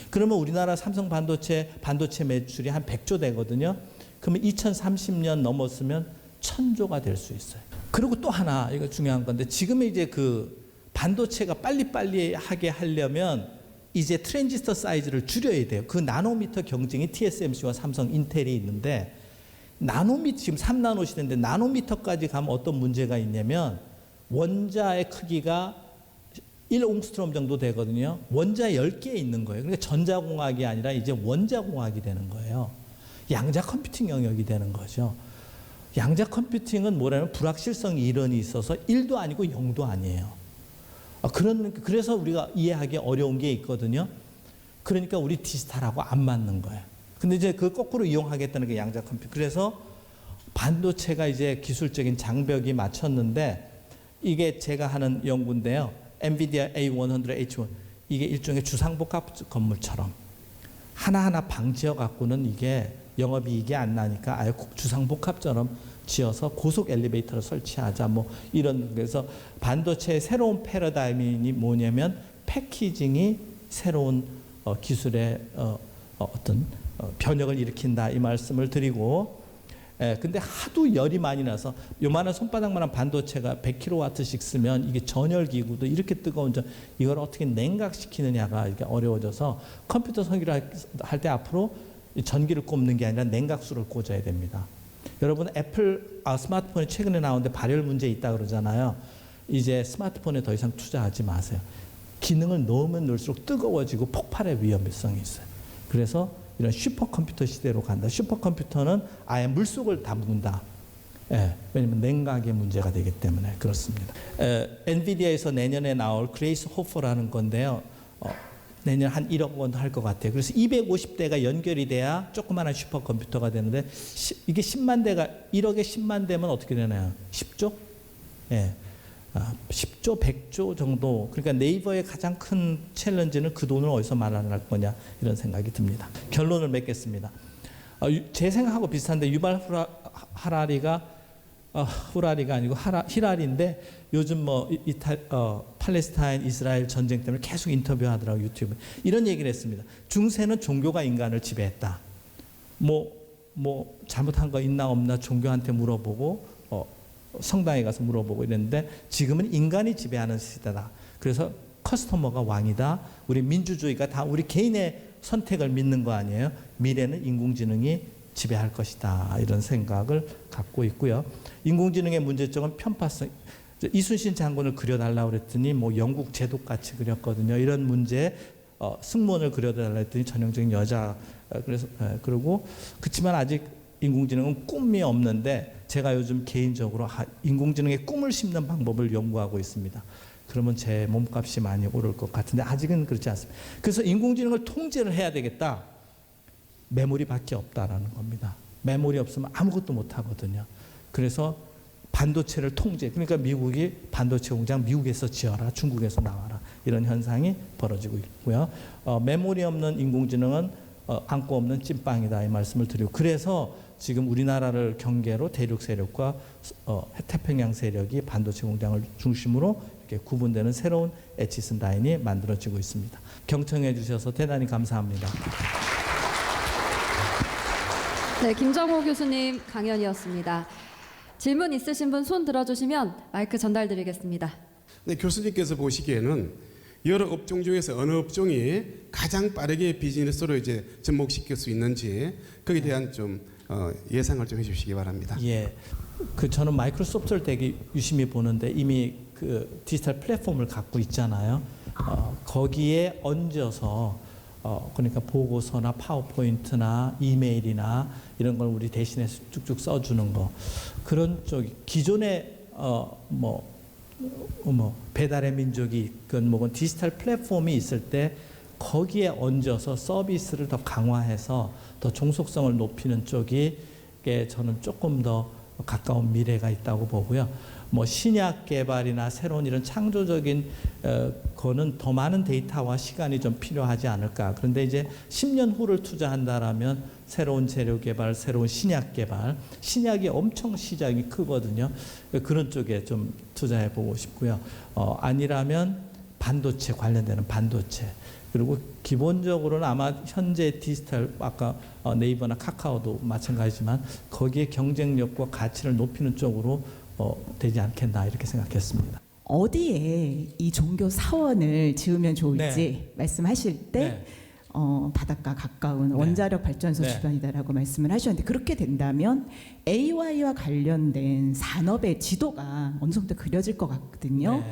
그러면 우리나라 삼성 반도체 매출이 한 100조 되거든요. 그러면 2030년 넘었으면 1000조가 될 수 있어요. 그리고 또 하나, 이거 중요한 건데 지금 이제 그 반도체가 빨리빨리 하게 하려면 이제 트랜지스터 사이즈를 줄여야 돼요. 그 나노미터 경쟁이 TSMC와 삼성, 인텔이 있는데 나노미터, 지금 3나노 시대인데 나노미터까지 가면 어떤 문제가 있냐면 원자의 크기가 1옹스트롬 정도 되거든요. 원자 10개 있는 거예요. 그러니까 전자공학이 아니라 이제 원자공학이 되는 거예요. 양자 컴퓨팅 영역이 되는 거죠. 양자 컴퓨팅은 뭐냐면 불확실성 이론이 있어서 1도 아니고 0도 아니에요. 그래서 우리가 이해하기 어려운 게 있거든요. 그러니까 우리 디지털하고 안 맞는 거예요. 근데 이제 그 거꾸로 이용하겠다는 게 양자 컴퓨팅. 그래서 반도체가 이제 기술적인 장벽이 맞췄는데 이게 제가 하는 연구인데요. 엔비디아 A100H1 이게 일종의 주상복합 건물처럼 하나하나 방 지어 갖고는 이게 영업이익이 안 나니까 아예 주상복합처럼 지어서 고속 엘리베이터를 설치하자 뭐 이런. 그래서 반도체의 새로운 패러다임이 뭐냐면 패키징이 새로운 기술의 어떤 변혁을 일으킨다 이 말씀을 드리고, 근데 하도 열이 많이 나서 요만한 손바닥만한 반도체가 100kW씩 쓰면 이게 전열기구도 이렇게 뜨거운 이걸 어떻게 냉각시키느냐가 이렇게 어려워져서 컴퓨터 설계를 할 때 앞으로 전기를 꼽는 게 아니라 냉각수를 꽂아야 됩니다. 여러분 애플 스마트폰이 최근에 나오는데 발열 문제 있다 그러잖아요. 이제 스마트폰에 더 이상 투자하지 마세요. 기능을 넣으면 넣을수록 뜨거워지고 폭발의 위험성이 있어요. 그래서 이런 슈퍼컴퓨터 시대로 간다. 슈퍼컴퓨터는 아예 물속을 담근다. 왜냐하면 냉각의 문제가 되기 때문에 그렇습니다. 엔비디아에서 내년에 나올 그레이스 호퍼라는 건데요. 내년 한 1억 원 할 것 같아요. 그래서 250대가 연결이 돼야 조그마한 슈퍼컴퓨터가 되는데 이게 10만 대가 1억에 10만 대면 어떻게 되나요? 10조? 10조, 100조 정도. 그러니까 네이버의 가장 큰 챌린지는 그 돈을 어디서 마련할 거냐 이런 생각이 듭니다. 결론을 맺겠습니다. 제 생각하고 비슷한데 유발 하라리가 후라리가 아니고 히라리인데 요즘 뭐 팔레스타인 이스라엘 전쟁 때문에 계속 인터뷰하더라고 유튜브. 이런 얘기를 했습니다. 중세는 종교가 인간을 지배했다. 뭐 잘못한 거 있나 없나 종교한테 물어보고 성당에 가서 물어보고 이랬는데 지금은 인간이 지배하는 시대다. 그래서 커스터머가 왕이다. 우리 민주주의가 다 우리 개인의 선택을 믿는 거 아니에요. 미래는 인공지능이 지배할 것이다. 이런 생각을 갖고 있고요. 인공지능의 문제점은 편파성. 이순신 장군을 그려달라고 그랬더니 뭐 영국 제독같이 그렸거든요. 이런 문제 승무원을 그려달라고 했더니 전형적인 여자. 그래서 그리고 그렇지만 아직 인공지능은 꿈이 없는데 제가 요즘 개인적으로 인공지능의 꿈을 심는 방법을 연구하고 있습니다. 그러면 제 몸값이 많이 오를 것 같은데 아직은 그렇지 않습니다. 그래서 인공지능을 통제를 해야 되겠다. 메모리밖에 없다라는 겁니다. 메모리 없으면 아무것도 못 하거든요. 그래서 반도체를 통제. 그러니까 미국이 반도체 공장 미국에서 지어라, 중국에서 나와라 이런 현상이 벌어지고 있고요. 메모리 없는 인공지능은 안고 없는 찐빵이다 이 말씀을 드리고 그래서 지금 우리나라를 경계로 대륙 세력과 태평양 세력이 반도체 공장을 중심으로 이렇게 구분되는 새로운 에치슨 라인이 만들어지고 있습니다. 경청해 주셔서 대단히 감사합니다. 네, 김정호 교수님 강연이었습니다. 질문 있으신 분 손 들어주시면 마이크 전달드리겠습니다. 네, 교수님께서 보시기에는 여러 업종 중에서 어느 업종이 가장 빠르게 비즈니스로 이제 접목시킬 수 있는지 거기에 대한 좀 예상을 좀 해주시기 바랍니다. 예, 저는 마이크로소프트를 되게 유심히 보는데 이미 그 디지털 플랫폼을 갖고 있잖아요. 거기에 얹어서 그러니까 보고서나 파워포인트나 이메일이나 이런 걸 우리 대신에 쭉쭉 써주는 거 그런 쪽이 기존에 배달의 민족이 있건 뭐건 디지털 플랫폼이 있을 때 거기에 얹어서 서비스를 더 강화해서 더 종속성을 높이는 쪽이 저는 조금 더 가까운 미래가 있다고 보고요. 뭐 신약 개발이나 새로운 이런 창조적인 거는 더 많은 데이터와 시간이 좀 필요하지 않을까. 그런데 이제 10년 후를 투자한다라면 새로운 재료 개발, 새로운 신약 개발, 신약이 엄청 시장이 크거든요. 그런 쪽에 좀 투자해 보고 싶고요. 아니라면 반도체 관련되는 반도체. 그리고 기본적으로는 아마 현재 디지털 아까 네이버나 카카오도 마찬가지지만 거기에 경쟁력과 가치를 높이는 쪽으로 되지 않겠나 이렇게 생각했습니다. 어디에 이 종교 사원을 지으면 좋을지 말씀하실 때 바닷가 가까운 원자력 발전소 주변이다라고 말씀을 하셨는데 그렇게 된다면 AI와 관련된 산업의 지도가 어느 정도 그려질 것 같거든요.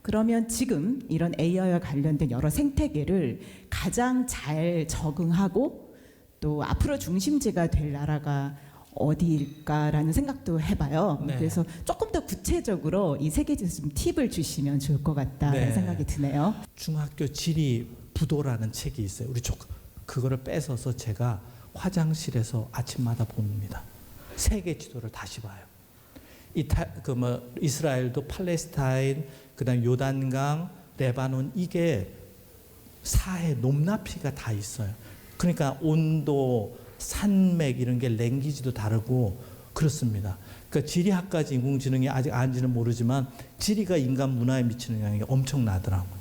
그러면 지금 이런 AI와 관련된 여러 생태계를 가장 잘 적응하고 또 앞으로 중심지가 될 나라가 어디일까라는 생각도 해봐요. 그래서 조금 더 구체적으로 이 세 개에서 좀 팁을 주시면 좋을 것 같다는 생각이 드네요. 중학교 지리 부도라는 책이 있어요. 우리 그거를 뺏어서 제가 화장실에서 아침마다 봅니다. 세계 지도를 다시 봐요. 이스라엘도 팔레스타인, 그다음 요단강, 레바논 이게 사해 높낮이가 다 있어요. 그러니까 온도, 산맥 이런 게 랭귀지도 다르고 그렇습니다. 그러니까 지리학까지 인공지능이 아직 아닌지는 모르지만 지리가 인간 문화에 미치는 영향이 엄청나더라고요.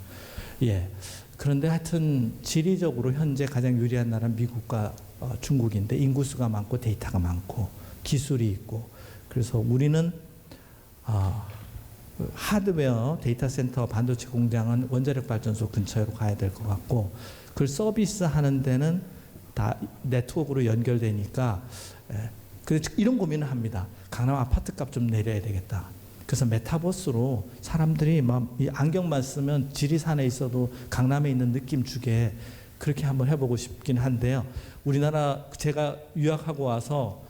예. 그런데 하여튼 지리적으로 현재 가장 유리한 나라는 미국과 중국인데 인구수가 많고 데이터가 많고 기술이 있고 그래서 우리는 하드웨어 데이터 센터 반도체 공장은 원자력 발전소 근처로 가야 될 것 같고 그걸 서비스하는 데는 다 네트워크로 연결되니까 그래서 이런 고민을 합니다. 강남 아파트값 좀 내려야 되겠다. 그래서 메타버스로 사람들이 막 이 안경만 쓰면 지리산에 있어도 강남에 있는 느낌 주게 그렇게 한번 해보고 싶긴 한데요. 우리나라 제가 유학하고 와서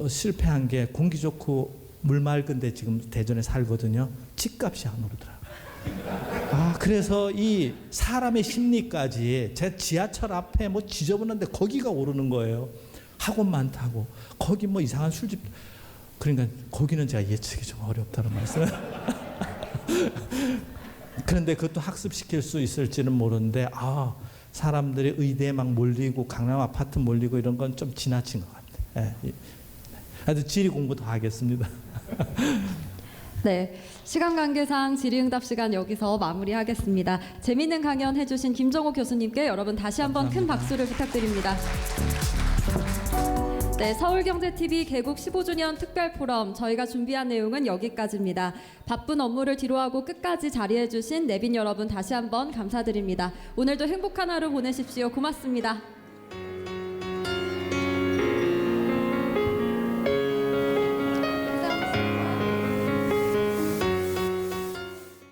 실패한 게 공기 좋고 물 맑은데 지금 대전에 살거든요. 집값이 안 오르더라고요. 그래서 이 사람의 심리까지 제 지하철 앞에 뭐 지저분한데 거기가 오르는 거예요. 학원 많다고 거기 뭐 이상한 술집 그러니까 거기는 제가 예측이 좀 어렵다는 말씀. 그런데 그것도 학습시킬 수 있을지는 모르는데 사람들이 의대에 막 몰리고 강남 아파트 몰리고 이런 건 좀 지나친 것 같아요. 하여튼 지리 공부 더 하겠습니다. 네, 시간 관계상 질의응답 시간 여기서 마무리하겠습니다. 재미있는 강연 해주신 김정호 교수님께 여러분 다시 한번 큰 박수를 부탁드립니다. 네, 서울경제TV 개국 15주년 특별 포럼 저희가 준비한 내용은 여기까지입니다. 바쁜 업무를 뒤로하고 끝까지 자리해주신 내빈 여러분 다시 한번 감사드립니다. 오늘도 행복한 하루 보내십시오. 고맙습니다.